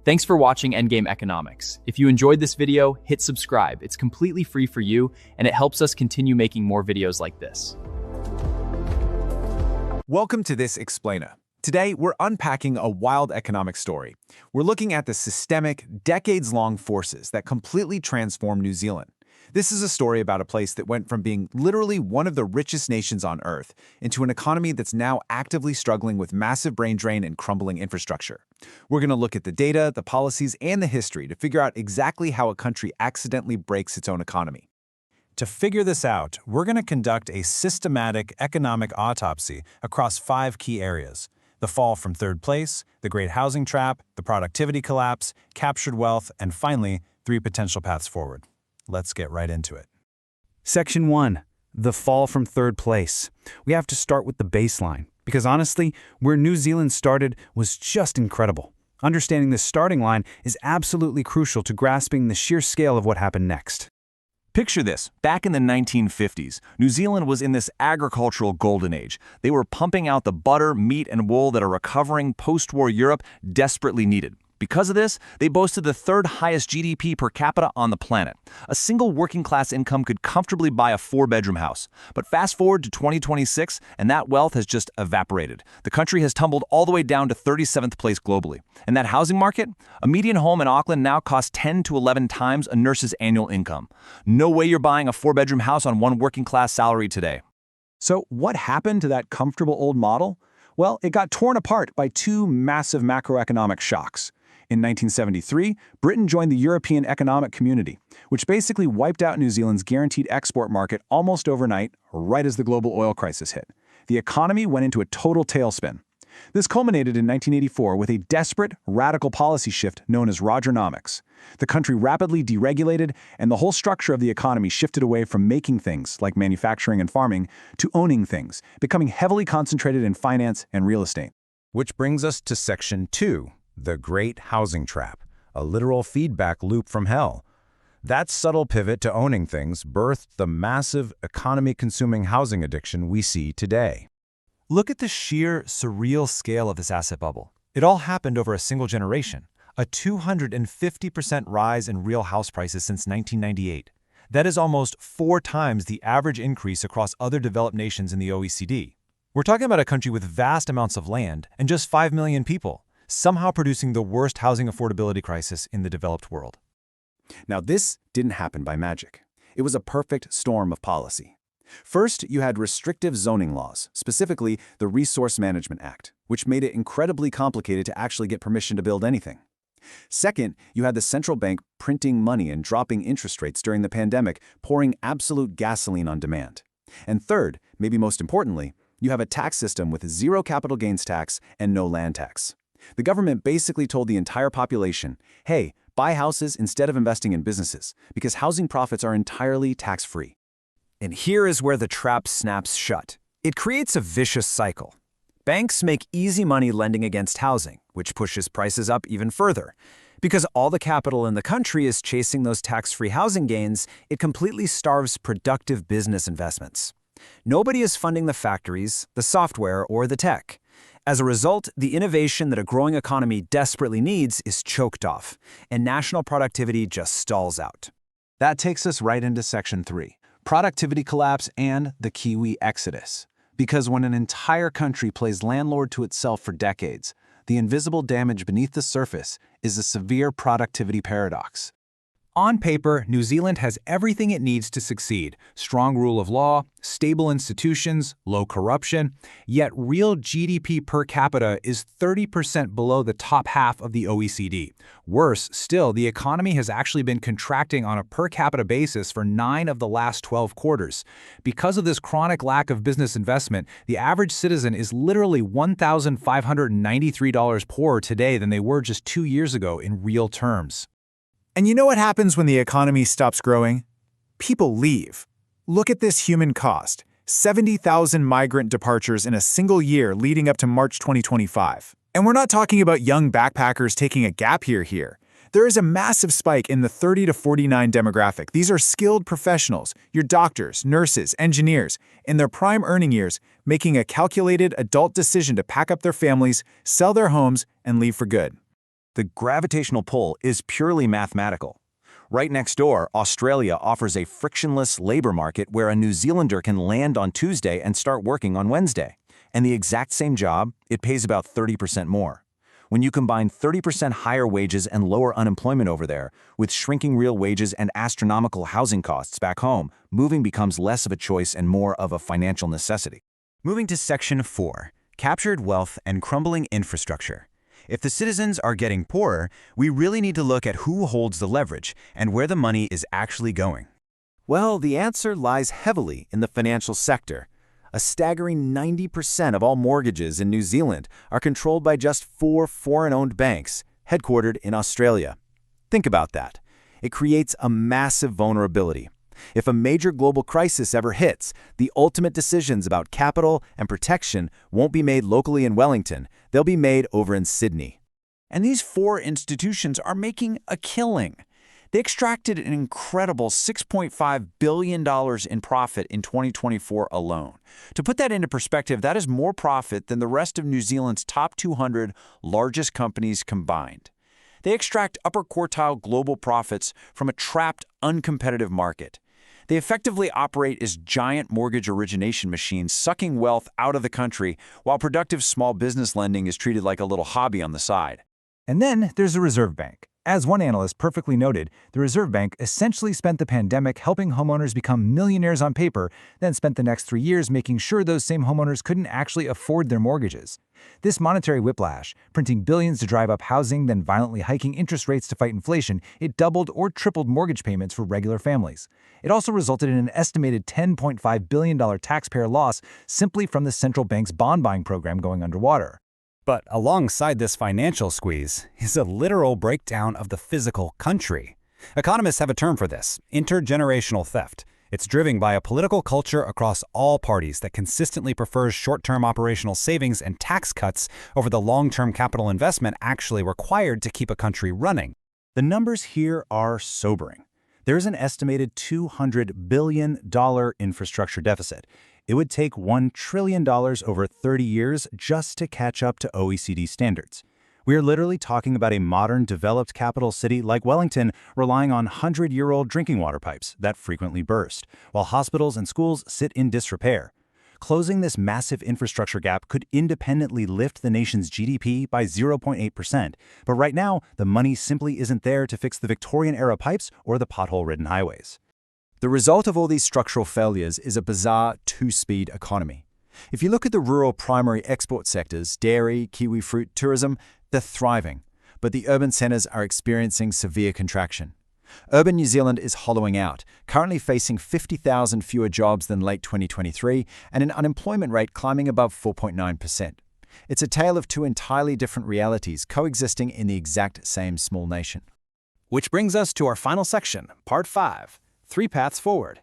Thanks for watching Endgame Economics. If you enjoyed this video, hit subscribe. It's completely free for you, and it helps us continue making more videos like this. Welcome to This Explainer. Today, we're unpacking a wild economic story. We're looking at the systemic, decades-long forces that completely transformed New Zealand. This is a story about a place that went from being literally one of the richest nations on Earth into an economy that's now actively struggling with massive brain drain and crumbling infrastructure. We're going to look at the data, the policies, and the history to figure out exactly how a country accidentally breaks its own economy. To figure this out, we're going to conduct a systematic economic autopsy across 5 key areas: the fall from third place, the great housing trap, the productivity collapse, captured wealth, and finally, 3 potential paths forward. Let's get right into it. Section 1. The fall from third place. We have to start with the baseline, because honestly, where New Zealand started was just incredible. Understanding this starting line is absolutely crucial to grasping the sheer scale of what happened next. Picture this. Back in the 1950s, New Zealand was in this agricultural golden age. They were pumping out the butter, meat, and wool that a recovering post-war Europe desperately needed. Because of this, they boasted the 3rd highest GDP per capita on the planet. A single working-class income could comfortably buy a 4-bedroom house. But fast forward to 2026, and that wealth has just evaporated. The country has tumbled all the way down to 37th place globally. And that housing market? A median home in Auckland now costs 10 to 11 times a nurse's annual income. No way you're buying a 4-bedroom house on one working-class salary today. So what happened to that comfortable old model? Well, it got torn apart by 2 massive macroeconomic shocks. In 1973, Britain joined the European Economic Community, which basically wiped out New Zealand's guaranteed export market almost overnight, right as the global oil crisis hit. The economy went into a total tailspin. This culminated in 1984 with a desperate, radical policy shift known as Rogernomics. The country rapidly deregulated, and the whole structure of the economy shifted away from making things, like manufacturing and farming, to owning things, becoming heavily concentrated in finance and real estate. Which brings us to Section 2. The Great Housing Trap, a literal feedback loop from hell. That subtle pivot to owning things birthed the massive, economy-consuming housing addiction we see today. Look at the sheer, surreal scale of this asset bubble. It all happened over a single generation, a 250% rise in real house prices since 1998. That is almost 4 times the average increase across other developed nations in the OECD. We're talking about a country with vast amounts of land and just 5 million people, somehow producing the worst housing affordability crisis in the developed world. Now, this didn't happen by magic. It was a perfect storm of policy. First, you had restrictive zoning laws, specifically the Resource Management Act, which made it incredibly complicated to actually get permission to build anything. Second, you had the central bank printing money and dropping interest rates during the pandemic, pouring absolute gasoline on demand. And third, maybe most importantly, you have a tax system with 0 capital gains tax and no land tax. The government basically told the entire population, hey, buy houses instead of investing in businesses, because housing profits are entirely tax-free. And here is where the trap snaps shut. It creates a vicious cycle. Banks make easy money lending against housing, which pushes prices up even further. Because all the capital in the country is chasing those tax-free housing gains, it completely starves productive business investments. Nobody is funding the factories, the software, or the tech. As a result, the innovation that a growing economy desperately needs is choked off, and national productivity just stalls out. That takes us right into Section 3, productivity collapse and the Kiwi exodus. Because when an entire country plays landlord to itself for decades, the invisible damage beneath the surface is a severe productivity paradox. On paper, New Zealand has everything it needs to succeed: strong rule of law, stable institutions, low corruption, yet real GDP per capita is 30% below the top half of the OECD. Worse still, the economy has actually been contracting on a per capita basis for 9 of the last 12 quarters. Because of this chronic lack of business investment, the average citizen is literally $1,593 poorer today than they were just 2 years ago in real terms. And you know what happens when the economy stops growing? People leave. Look at this human cost: 70,000 migrant departures in a single year leading up to March 2025. And we're not talking about young backpackers taking a gap year here. There is a massive spike in the 30 to 49 demographic. These are skilled professionals, your doctors, nurses, engineers, in their prime earning years, making a calculated adult decision to pack up their families, sell their homes, and leave for good. The gravitational pull is purely mathematical. Right next door, Australia offers a frictionless labor market where a New Zealander can land on Tuesday and start working on Wednesday. And the exact same job, it pays about 30% more. When you combine 30% higher wages and lower unemployment over there, with shrinking real wages and astronomical housing costs back home, moving becomes less of a choice and more of a financial necessity. Moving to Section 4, Captured Wealth and Crumbling Infrastructure. If the citizens are getting poorer, we really need to look at who holds the leverage and where the money is actually going. Well, the answer lies heavily in the financial sector. A staggering 90% of all mortgages in New Zealand are controlled by just 4 foreign-owned banks, headquartered in Australia. Think about that. It creates a massive vulnerability. If a major global crisis ever hits, the ultimate decisions about capital and protection won't be made locally in Wellington, they'll be made over in Sydney. And these 4 institutions are making a killing. They extracted an incredible $6.5 billion in profit in 2024 alone. To put that into perspective, that is more profit than the rest of New Zealand's top 200 largest companies combined. They extract upper quartile global profits from a trapped, uncompetitive market. They effectively operate as giant mortgage origination machines, sucking wealth out of the country, while productive small business lending is treated like a little hobby on the side. And then there's the Reserve Bank. As one analyst perfectly noted, the Reserve Bank essentially spent the pandemic helping homeowners become millionaires on paper, then spent the next 3 years making sure those same homeowners couldn't actually afford their mortgages. This monetary whiplash, printing billions to drive up housing, then violently hiking interest rates to fight inflation, it doubled or tripled mortgage payments for regular families. It also resulted in an estimated $10.5 billion taxpayer loss simply from the central bank's bond buying program going underwater. But alongside this financial squeeze is a literal breakdown of the physical country. Economists have a term for this: intergenerational theft. It's driven by a political culture across all parties that consistently prefers short-term operational savings and tax cuts over the long-term capital investment actually required to keep a country running. The numbers here are sobering. There's an estimated $200 billion infrastructure deficit. It would take $1 trillion over 30 years just to catch up to OECD standards. We are literally talking about a modern, developed capital city like Wellington relying on 100-year-old drinking water pipes that frequently burst, while hospitals and schools sit in disrepair. Closing this massive infrastructure gap could independently lift the nation's GDP by 0.8%, but right now, the money simply isn't there to fix the Victorian-era pipes or the pothole-ridden highways. The result of all these structural failures is a bizarre two-speed economy. If you look at the rural primary export sectors, dairy, kiwi fruit, tourism, they're thriving, but the urban centers are experiencing severe contraction. Urban New Zealand is hollowing out, currently facing 50,000 fewer jobs than late 2023 and an unemployment rate climbing above 4.9%. It's a tale of 2 entirely different realities coexisting in the exact same small nation. Which brings us to our final section, Part 5, 3 Paths Forward.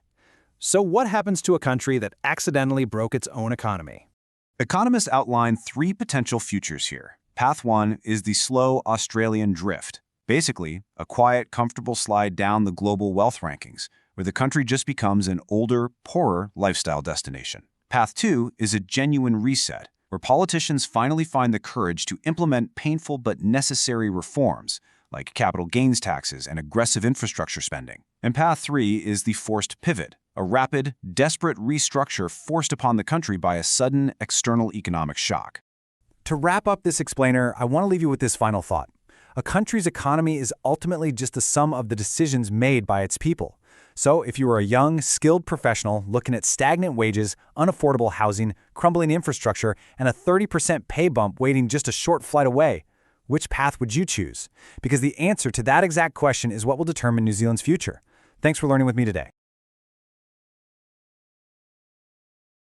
So what happens to a country that accidentally broke its own economy? Economists outline 3 potential futures here. Path 1 is the slow Australian drift. Basically, a quiet, comfortable slide down the global wealth rankings, where the country just becomes an older, poorer lifestyle destination. Path 2 is a genuine reset, where politicians finally find the courage to implement painful but necessary reforms, like capital gains taxes and aggressive infrastructure spending. And Path 3 is the forced pivot, a rapid, desperate restructure forced upon the country by a sudden external economic shock. To wrap up this explainer, I want to leave you with this final thought. A country's economy is ultimately just the sum of the decisions made by its people. So if you are a young, skilled professional looking at stagnant wages, unaffordable housing, crumbling infrastructure, and a 30% pay bump waiting just a short flight away, which path would you choose? Because the answer to that exact question is what will determine New Zealand's future. Thanks for learning with me today.